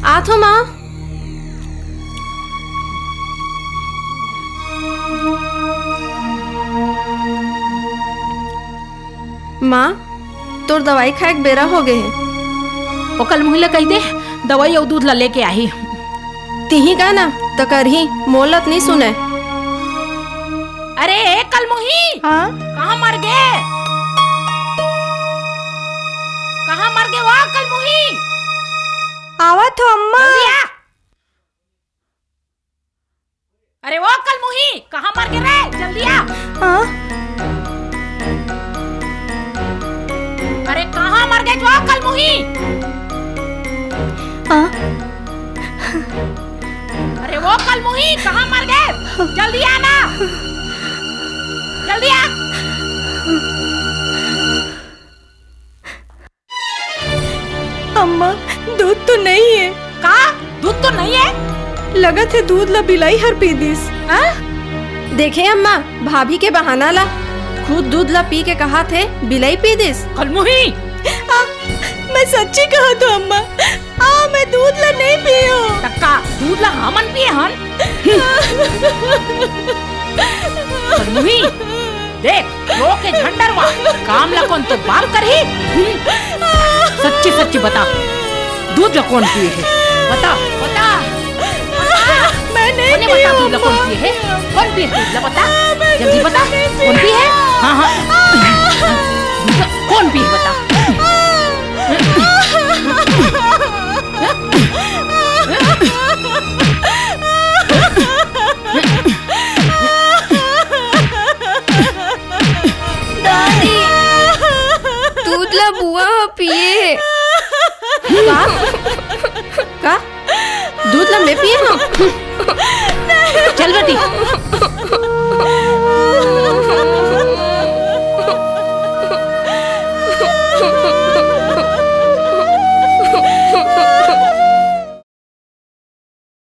आत हो माँ। माँ तोर दवाई खाए बेरा हो गए है। ओ कल मुहिला कही दे दवाई और दूध ला लेके आई। तिही का ना तो करही मोलत नहीं सुने। अरे कल मुही हाँ कहाँ मर गए? कहाँ मर गए वो कल मुही? आवत हो अम्मा। अरे वो कल मुही कहाँ मर गए रे? जल्दी आ। हाँ अरे कहाँ मर गए जो कल मुही? हाँ अरे वो कल मुही कहाँ मर गए? जल्दी आना, जल्दी आ। अम्मा दूध तो नहीं है। कहा दूध तो नहीं है? लगा थे दूध ला बिलाई हर पी दिस। देखे अम्मा भाभी के बहाना ला खुद दूध ला पी के कहा थे बिलाई पी दिस। कल मुही मैं सच्ची कहा तो अम्मा। मैं दूध ला नहीं पियो। टक्का दूध ला हमन पिए हन। कल मुही देख रो के झंडरवा काम ला कौन तो बाप करही। सच्ची सच्ची बता दूध ला कौन पिए है? बता बता मैं नहीं बता दूध ला कौन पिए है? कौन पिए दूध ला बता, जल्दी बता कौन पिए है? हाँ हाँ कौन पिए बता। दादी दूध ला बुआ पिए। का दूध ला मैं पिए ना? चल बेटी